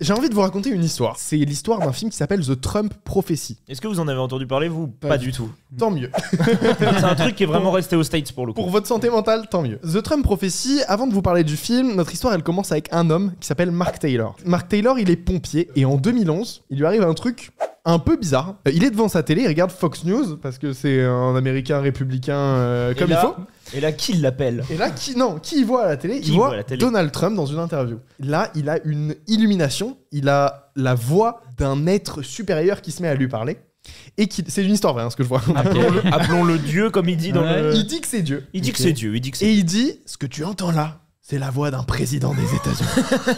J'ai envie de vous raconter une histoire. C'est l'histoire d'un film qui s'appelle The Trump Prophecy. Est-ce que vous en avez entendu parler, vous? Pas du tout. Tant mieux. C'est un truc qui est vraiment resté aux States pour le coup. Pour votre santé mentale, tant mieux. The Trump Prophecy, avant de vous parler du film, notre histoire, elle commence avec un homme qui s'appelle Mark Taylor. Mark Taylor, il est pompier, et en 2011, il lui arrive un truc un peu bizarre. Il est devant sa télé, il regarde Fox News, parce que c'est un américain républicain comme il faut. Et là, qui l'appelle? Et là, qui il voit à la télé? Il voit Donald Trump dans une interview. Là, il a une illumination, il a la voix d'un être supérieur qui se met à lui parler. Et c'est une histoire vraie, ce que je vois. Appelons-le Dieu, comme il dit dans le... Il dit que c'est Dieu. Il dit que c'est Dieu. Et il dit, ce que tu entends là, c'est la voix d'un président des États-Unis.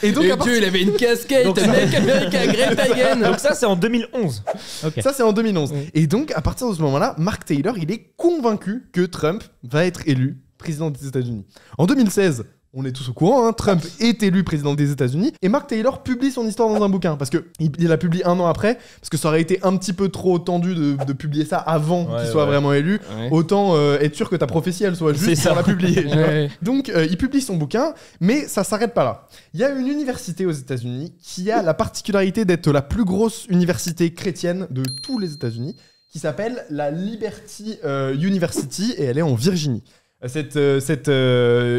Et donc, Dieu, il avait une casquette, Make America Great Again. Donc ça, c'est en 2011. Okay. Ça, c'est en 2011. Et donc, à partir de ce moment-là, Mark Taylor, il est convaincu que Trump va être élu président des États-Unis. En 2016, on est tous au courant, Trump est élu président des États-Unis, et Mark Taylor publie son histoire dans un bouquin, parce qu'il la publie 1 an après, parce que ça aurait été un petit peu trop tendu de publier ça avant qu'il soit vraiment élu. Autant être sûr que ta prophétie, elle soit juste pour la publier. Donc, il publie son bouquin, mais ça s'arrête pas là. Il y a une université aux États-Unis qui a la particularité d'être la plus grosse université chrétienne de tous les États-Unis, qui s'appelle la Liberty University, et elle est en Virginie. Cette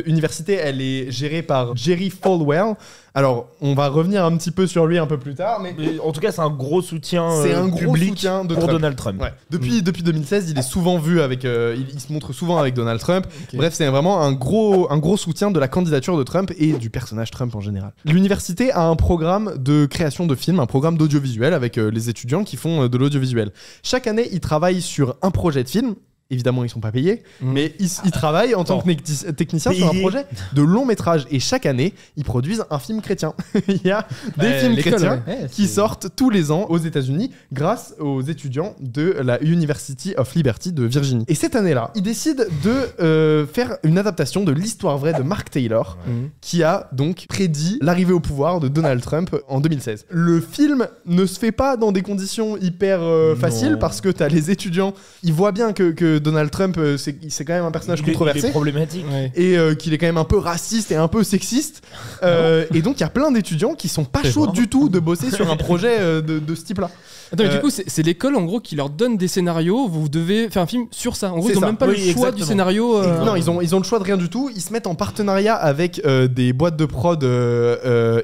université, elle est gérée par Jerry Falwell. Alors, on va revenir un petit peu sur lui un peu plus tard, mais en tout cas, c'est un gros soutien public pour Donald Trump. Ouais. Depuis 2016, il est souvent vu avec, il se montre souvent avec Donald Trump. Okay. Bref, c'est vraiment un gros soutien de la candidature de Trump et du personnage Trump en général. L'université a un programme de création de films, un programme d'audiovisuel avec les étudiants qui font de l'audiovisuel. Chaque année, ils travaillent sur un projet de film. Évidemment, ils sont pas payés, mais ils travaillent en tant que techniciens sur un projet de long métrage. Et chaque année, ils produisent un film chrétien. Il y a des films chrétiens qui sortent tous les ans aux États-Unis grâce aux étudiants de la University of Liberty de Virginie. Et cette année-là, ils décident de faire une adaptation de l'histoire vraie de Mark Taylor, qui a donc prédit l'arrivée au pouvoir de Donald Trump en 2016. Le film ne se fait pas dans des conditions hyper faciles, parce que t'as les étudiants, ils voient bien que Donald Trump, c'est quand même un personnage controversé. Il est problématique. Et qu'il est quand même un peu raciste et un peu sexiste. Et donc, il y a plein d'étudiants qui sont pas chauds du tout de bosser sur un projet de ce type-là. Attends, mais du coup, c'est l'école, en gros, qui leur donne des scénarios. Vous devez faire un film sur ça. En gros, ils n'ont même pas le choix du scénario. Non, ils ont le choix de rien du tout. Ils se mettent en partenariat avec des boîtes de prod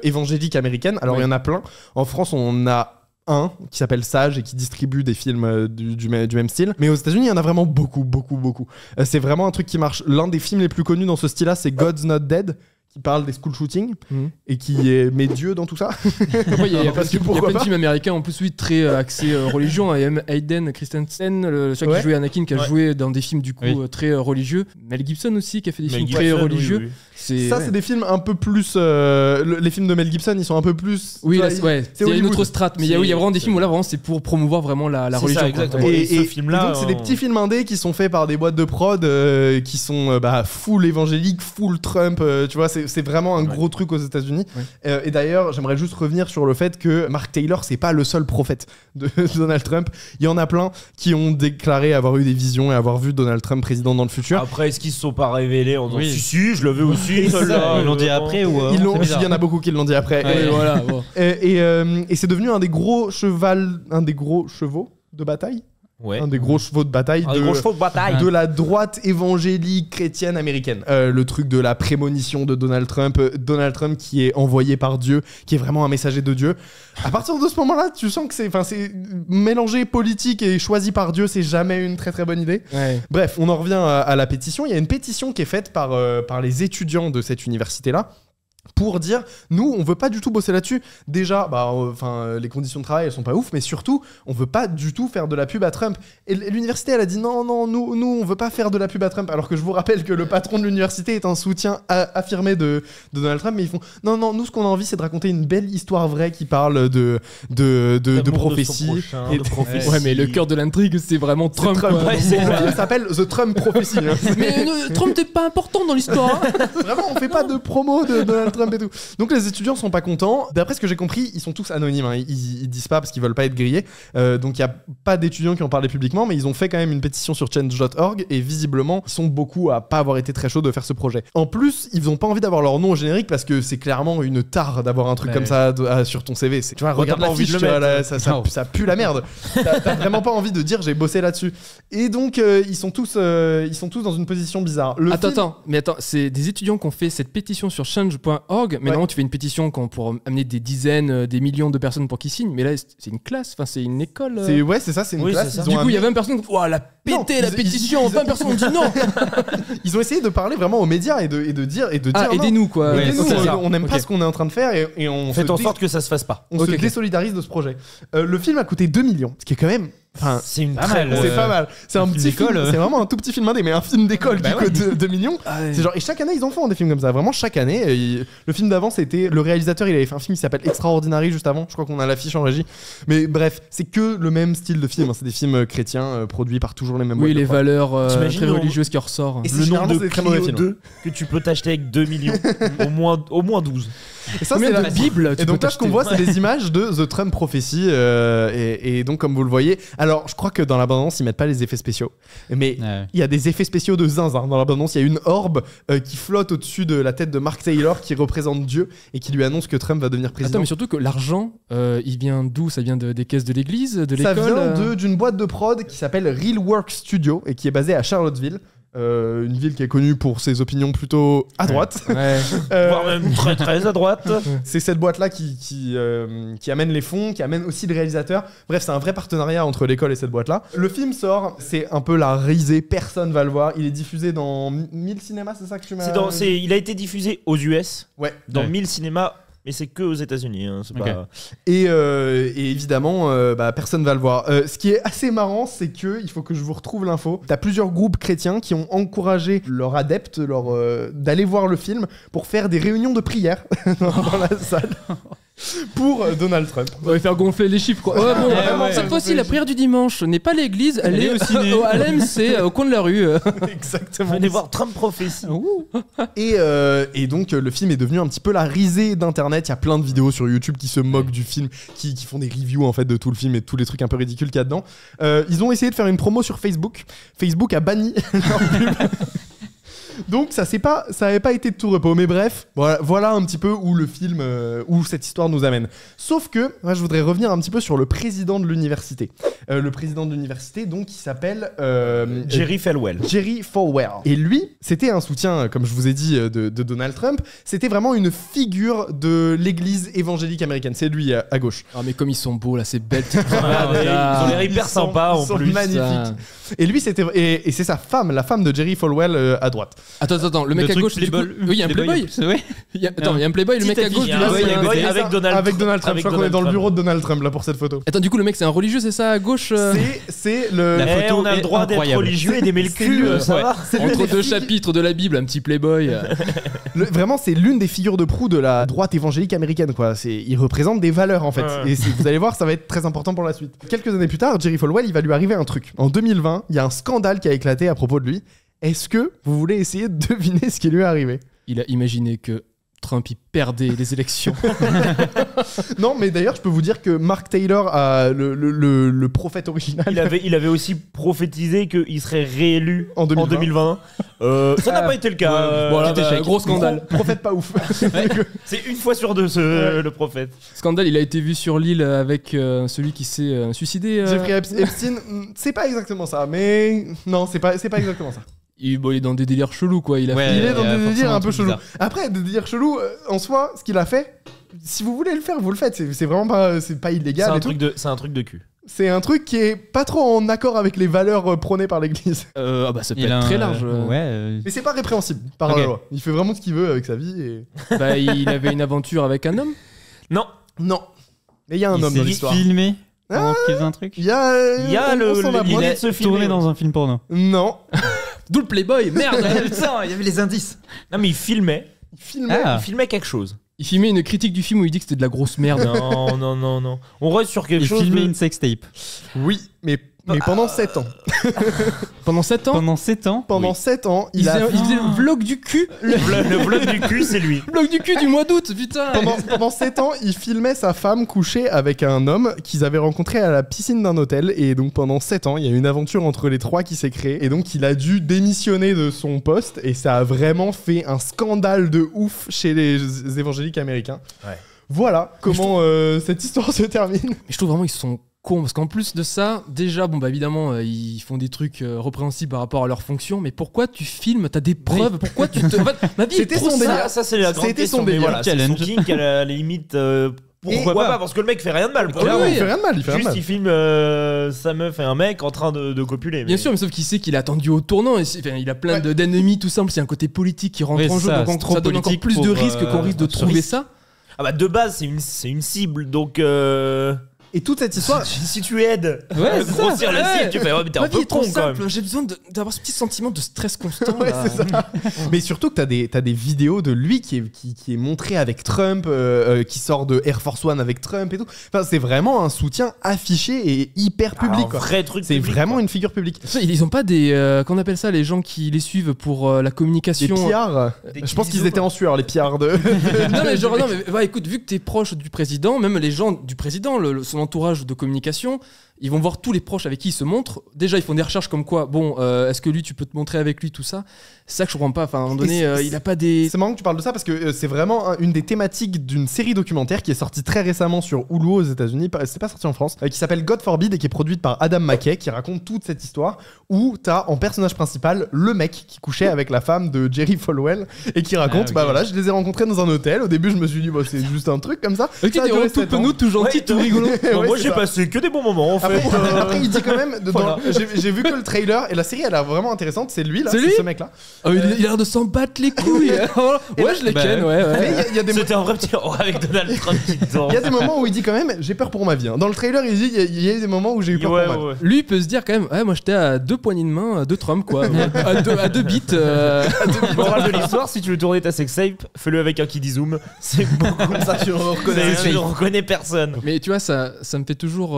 évangéliques américaines. Alors, il y en a plein. En France, on a qui s'appelle Sage et qui distribue des films du même style. Mais aux États-Unis, il y en a vraiment beaucoup. C'est vraiment un truc qui marche. L'un des films les plus connus dans ce style-là, c'est God's Not Dead, qui parle des school shootings et qui met Dieu dans tout ça. Il y a plein de films américains en plus, très axés religion. Il y a Hayden Christensen, celui qui jouait Anakin, qui a joué dans des films du coup très religieux. Mel Gibson aussi, qui a fait des films très religieux. C'est des films un peu plus. Les films de Mel Gibson, ils sont un peu plus. Oui, il y a une autre strate, mais il y a vraiment des films où là, vraiment, c'est pour promouvoir vraiment la religion. Ça, exactement. Et ce film-là, donc, c'est des petits films indés qui sont faits par des boîtes de prod qui sont full évangélique, full Trump. Tu vois, c'est vraiment un gros truc aux États-Unis. Et d'ailleurs, j'aimerais juste revenir sur le fait que Mark Taylor, c'est pas le seul prophète de Donald Trump. Il y en a plein qui ont déclaré avoir eu des visions et avoir vu Donald Trump président dans le futur. Après, est-ce qu'ils se sont pas révélés en disant si, je le veux aussi? Ils l'ont dit après ou il y en a beaucoup qui l'ont dit après. Et c'est devenu un des gros chevaux de bataille. Un des gros chevaux de bataille de la droite évangélique chrétienne américaine. Le truc de la prémonition de Donald Trump qui est envoyé par Dieu, qui est vraiment un messager de Dieu. À partir de ce moment-là, tu sens que c'est mélanger politique et choisi par Dieu, c'est jamais une très très bonne idée. Bref, on en revient à la pétition. Il y a une pétition qui est faite par les étudiants de cette université-là, pour dire, nous, on veut pas du tout bosser là-dessus. Déjà, les conditions de travail, elles sont pas ouf, mais surtout, on veut pas du tout faire de la pub à Trump. Et l'université, elle a dit, non, nous, on veut pas faire de la pub à Trump. Alors que je vous rappelle que le patron de l'université est un soutien affirmé de Donald Trump, mais ils font, non, nous, ce qu'on a envie, c'est de raconter une belle histoire vraie qui parle de prophétie. Ouais, mais le cœur de l'intrigue, c'est vraiment Trump. Ça s'appelle The Trump Prophecy. Mais Trump n'est pas important dans l'histoire. Vraiment, on fait pas de promo de Donald Donald Trump et tout. Donc les étudiants sont pas contents. D'après ce que j'ai compris, ils sont tous anonymes. Hein. Ils disent pas parce qu'ils veulent pas être grillés. Donc il y a pas d'étudiants qui ont parlé publiquement, mais ils ont fait quand même une pétition sur change.org et visiblement ils sont beaucoup à pas avoir été très chauds de faire ce projet. En plus, ils ont pas envie d'avoir leur nom au générique parce que c'est clairement une tare d'avoir un truc comme ça sur ton CV. Tu vois, regarde la fiche, ça pue la merde. T'as vraiment pas envie de dire j'ai bossé là-dessus. Et donc ils sont tous dans une position bizarre. Attends, c'est des étudiants qui ont fait cette pétition sur change.org, mais non, tu fais une pétition pour amener des dizaines, des millions de personnes pour qu'ils signent, mais là c'est une classe, enfin c'est une école. C'est ça, c'est une classe. Du coup, il y a 20 personnes qui ont la pétition, 20 personnes ont dit non. Ils ont essayé de parler vraiment aux médias et de dire aidez-nous quoi. Aidez-nous, on n'aime pas ce qu'on est en train de faire et on fait en sorte que ça se fasse pas. On se désolidarise de ce projet. Le film a coûté 2 millions, ce qui est quand même... c'est une c'est pas mal. C'est un petit film, c'est vraiment un tout petit film indé, mais un film d'école qui coûte 2 millions. C'est genre, et chaque année ils en font des films comme ça. Vraiment chaque année. Le film d'avant, c'était le réalisateur, il avait fait un film qui s'appelle Extraordinary juste avant. Je crois qu'on a l'affiche en régie. Mais bref, c'est que le même style de film. C'est des films chrétiens produits par toujours les mêmes. Oui, les valeurs très religieuses qui ressortent. Et le nombre de Clio 2 que tu peux t'acheter avec 2 millions, au moins 12. Et ça, c'est la Bible. Et donc là, ce qu'on voit, c'est des images de The Trump Prophecy. Et donc, comme vous le voyez, alors je crois que dans l'abondance, ils mettent pas les effets spéciaux. Mais il y a des effets spéciaux de zinzin. Dans l'abondance, il y a une orbe qui flotte au-dessus de la tête de Mark Taylor qui représente Dieu et qui lui annonce que Trump va devenir président. Attends, mais surtout que l'argent, il vient d'où? Ça vient des caisses de l'église, de l'école? Ça vient d'une boîte de prod qui s'appelle Real Work Studio et qui est basée à Charlottesville. Une ville qui est connue pour ses opinions plutôt à droite, voire même très très à droite. C'est cette boîte là qui amène les fonds, qui amène aussi le réalisateur. Bref, c'est un vrai partenariat entre l'école et cette boîte là. Le film sort, c'est un peu la risée, personne va le voir. Il est diffusé dans 1000 cinémas, c'est ça que tu m'as dit? Il a été diffusé aux US, dans 1000 cinémas. Mais c'est que aux États-Unis, hein, c'est pas... Et évidemment, personne va le voir. Ce qui est assez marrant, c'est que il faut que je vous retrouve l'info. T'as plusieurs groupes chrétiens qui ont encouragé leurs adeptes d'aller voir le film pour faire des réunions de prière dans la salle. Pour Donald Trump. On va faire gonfler les chiffres quoi. Cette fois-ci, la prière du dimanche n'est pas à l'église, elle est au ciné. À l'AMC, au coin de la rue. Exactement. Venez voir Trump Prophecy. Et donc le film est devenu un petit peu la risée d'internet. Il y a plein de vidéos sur YouTube qui se moquent du film, qui font des reviews en fait de tout le film et de tous les trucs un peu ridicules qu'il y a dedans. Ils ont essayé de faire une promo sur Facebook. Facebook a banni leur pub. Donc ça avait pas été de tout repos, mais bref, voilà un petit peu où le film, où cette histoire nous amène. Sauf que, moi, je voudrais revenir un petit peu sur le président de l'université. Le président de l'université, donc, qui s'appelle Jerry Falwell. Jerry Falwell. Et lui, c'était un soutien, comme je vous ai dit, de Donald Trump. C'était vraiment une figure de l'église évangélique américaine. C'est lui à gauche. Ah mais comme ils sont beaux là, ces belles petites ils ont l'air hyper sympas en plus. Magnifiques. Et lui, c'était et c'est sa femme, la femme de Jerry Falwell à droite. Attends, le mec à gauche, oui, il y a un Playboy. Il y a un Playboy, le mec à gauche, avec Donald Trump. Je crois qu'on est dans le bureau de Donald Trump là pour cette photo. Attends, du coup, le mec c'est un religieux, c'est ça à gauche? C'est le. La photo on a le droit d'être religieux et d'aimer le cul, ça va. Entre deux chapitres de la Bible, un petit Playboy. Vraiment, c'est l'une des figures de proue de la droite évangélique américaine, quoi. Il représente des valeurs en fait. Et vous allez voir, ça va être très important pour la suite. Quelques années plus tard, Jerry Falwell, il va lui arriver un truc. En 2020, il y a un scandale qui a éclaté à propos de lui. Est-ce que vous voulez essayer de deviner ce qui lui est arrivé? Il a imaginé que Trump il perdait les élections. Non, mais d'ailleurs, je peux vous dire que Mark Taylor, le prophète original, il avait aussi prophétisé qu'il serait réélu en 2020. Ça n'a pas été le cas. Voilà, gros scandale. Prophète pas ouf. C'est une fois sur deux le prophète. Scandale, il a été vu sur l'île avec celui qui s'est suicidé. Jeffrey Epstein, c'est pas exactement ça, mais non, c'est pas exactement ça. Il est dans des délires chelous quoi. Il est dans des délires un peu chelous. Après, des délires chelous, en soi, ce qu'il a fait, si vous voulez le faire, vous le faites. C'est vraiment pas, c'est pas illégal. C'est un truc de cul. C'est un truc qui est pas trop en accord avec les valeurs prônées par l'église. Ça peut être très large. Mais c'est pas répréhensible par la loi. Il fait vraiment ce qu'il veut avec sa vie. Il avait une aventure avec un homme? Non. Mais il y a un homme dans l'histoire. Filmé un truc. Il y a l'idée de se filmer tourné dans un film porno. Non. D'où le Playboy, merde. Putain, il y avait les indices. Non mais il filmait quelque chose. Il filmait une critique du film où il dit que c'était de la grosse merde. Non. On reste sur quelque chose. Il filmait une sextape. Oui, mais Mais pendant 7 ans. Pendant 7 ans Pendant 7 ans Pendant 7 ans, il faisait le vlog du cul. Le vlog du cul, c'est lui. Le vlog du cul du mois d'août, putain. Pendant 7 ans, il filmait sa femme couchée avec un homme qu'ils avaient rencontré à la piscine d'un hôtel. Et donc pendant 7 ans, il y a une aventure entre les trois qui s'est créée. Et donc il a dû démissionner de son poste. Et ça a vraiment fait un scandale de ouf chez les évangéliques américains. Ouais. Voilà comment cette histoire se termine. Mais je trouve vraiment qu'ils sont cons, parce qu'en plus de ça, déjà, bon bah évidemment, ils font des trucs repréhensibles par rapport à leur fonction, mais pourquoi tu filmes, t'as des preuves, pourquoi tu te... En fait, ma vie C'était son délire. Ça c'est la grande question, mais voilà, c'est son kink à la limite... Pourquoi pas? Parce que le mec fait rien de mal. Il fait rien de mal. Juste il filme sa meuf et un mec en train de copuler. Bien sûr, mais sauf qu'il sait qu'il a attendu au tournant. Et il a plein d'ennemis, tout simple. C'est un côté politique qui rentre en jeu, donc ça donne encore plus de risques qu'on risque de trouver ça. Ah bah de base c'est une cible, donc Et toute cette histoire, si tu aides à grossir la cible, tu fais mais t'es un peu con quand même. J'ai besoin d'avoir ce petit sentiment de stress constant. Ouais, c'est ça. Mais surtout que t'as des vidéos de lui qui est montré avec Trump, qui sort de Air Force One avec Trump et tout. Enfin, c'est vraiment un soutien affiché et hyper public. Un vrai truc. C'est public, vraiment quoi. une figure publique. Ils ont pas des qu'on appelle ça, les gens qui les suivent pour la communication. Des pillards. Je pense qu'ils étaient en sueur, les pillards de. Non mais écoute, vu que t'es proche du président, même les gens du président, son entourage de communication, ils vont voir tous les proches avec qui ils se montrent. Déjà, ils font des recherches comme quoi, bon, est-ce que lui, tu peux te montrer avec lui, tout ça. C'est ça que je comprends pas. Enfin, à un moment donné, il a pas des. C'est marrant que tu parles de ça parce que c'est vraiment une des thématiques d'une série documentaire qui est sortie très récemment sur Hulu aux États-Unis. C'est pas sorti en France. Qui s'appelle God Forbid et qui est produite par Adam McKay, qui raconte toute cette histoire où t'as en personnage principal le mec qui couchait avec la femme de Jerry Falwell et qui raconte, bah voilà, je les ai rencontrés dans un hôtel. Au début, je me suis dit, bah, c'est juste un truc comme ça. Ok, t'es tout penaud, tout gentil, tout rigolo. Moi, j'ai passé que des bons moments en fait. Après, il dit quand même, j'ai vu que le trailer et la série, elle a vraiment intéressante. C'est lui là, c'est ce mec là. Il a l'air de s'en battre les couilles. Ouais, je les ken, ouais. C'était un vrai petit avec Donald Trump qui danse. Il y a des moments où il dit quand même, j'ai peur pour ma vie. Dans le trailer, il dit, il y a eu des moments où j'ai eu peur pour ma vie. Lui, il peut se dire quand même, ouais, moi j'étais à 2 poignées de main de Trump, quoi. à 2 bits. Moral de l'histoire, si tu veux tourner ta sextape, fais-le avec un Kiddy Zoom. C'est beaucoup comme ça, tu ne reconnais personne. Mais tu vois, ça me fait toujours,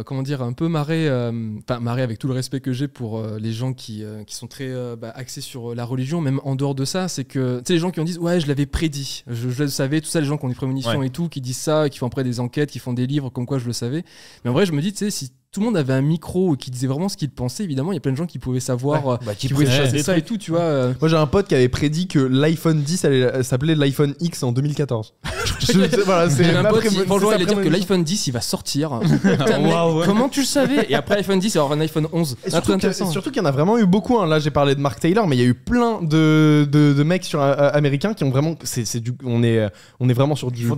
comment dire, un peu marrer. Enfin, marrer avec tout le respect que j'ai pour les gens qui sont très axés sur la religion, même en dehors de ça, c'est que tu sais, les gens qui en disent ouais, je l'avais prédit, je le savais, tout ça, les gens qui ont des prémonitions et tout, qui disent ça, qui font après des enquêtes, qui font des livres comme quoi je le savais. Mais en vrai, je me dis, tu sais, si tout le monde avait un micro qui disait vraiment ce qu'il pensait, évidemment, il y a plein de gens qui pouvaient savoir, qui pouvaient chasser ça et tout, tu vois. Moi, j'ai un pote qui avait prédit que l'iPhone 10 allait s'appeler l'iPhone X en 2014. Voilà, c'est un pote qui, franchement, il allait dire que l'iPhone 10 il va sortir. Putain, comment tu le savais? Et après l'iPhone 10, il va y avoir un iPhone 11. Surtout qu'il y en a vraiment eu beaucoup. Là, j'ai parlé de Mark Taylor, mais il y a eu plein de mecs américains qui ont vraiment. On est vraiment sur du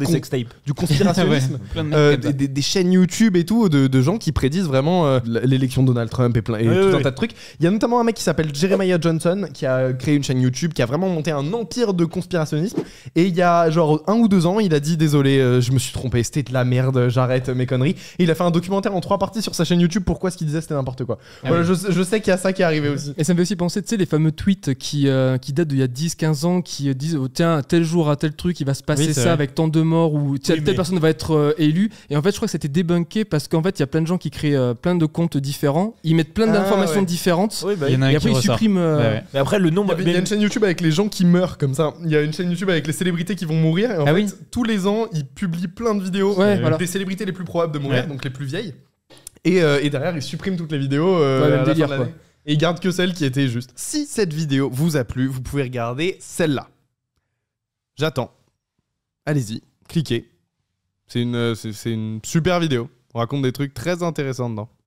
conspirationnisme. Des chaînes YouTube et tout, de gens qui prédisent vraiment l'élection de Donald Trump et tout un tas de trucs. Il y a notamment un mec qui s'appelle Jeremiah Johnson qui a créé une chaîne YouTube, qui a vraiment monté un empire de conspirationnisme. Et il y a genre 1 ou 2 ans, il a dit désolé, je me suis trompé, c'était de la merde, j'arrête mes conneries. Et il a fait un documentaire en 3 parties sur sa chaîne YouTube. Pourquoi ce qu'il disait c'était n'importe quoi. Voilà, je sais qu'il y a ça qui est arrivé aussi. Et ça me fait aussi penser, tu sais, les fameux tweets qui datent d'il y a 10-15 ans, qui disent oh, tiens, tel jour à tel truc il va se passer ça avec tant de morts, ou telle personne va être élue. Et en fait, je crois que c'était débunké parce qu'en fait, il y a plein de gens qui créent plein de comptes différents, ils mettent plein d'informations différentes, et après ils suppriment. Mais après, le nombre. Il y a une chaîne YouTube avec les gens qui meurent comme ça. Il y a une chaîne YouTube avec les célébrités qui vont mourir. Et en fait, tous les ans, ils publient plein de vidéos des célébrités les plus probables de mourir, donc les plus vieilles. Et derrière, ils suppriment toutes les vidéos à la fin de l'année. Et ils gardent que celles qui étaient justes. Si cette vidéo vous a plu, vous pouvez regarder celle-là. J'attends. Allez-y, cliquez. C'est une super vidéo. On raconte des trucs très intéressants dedans.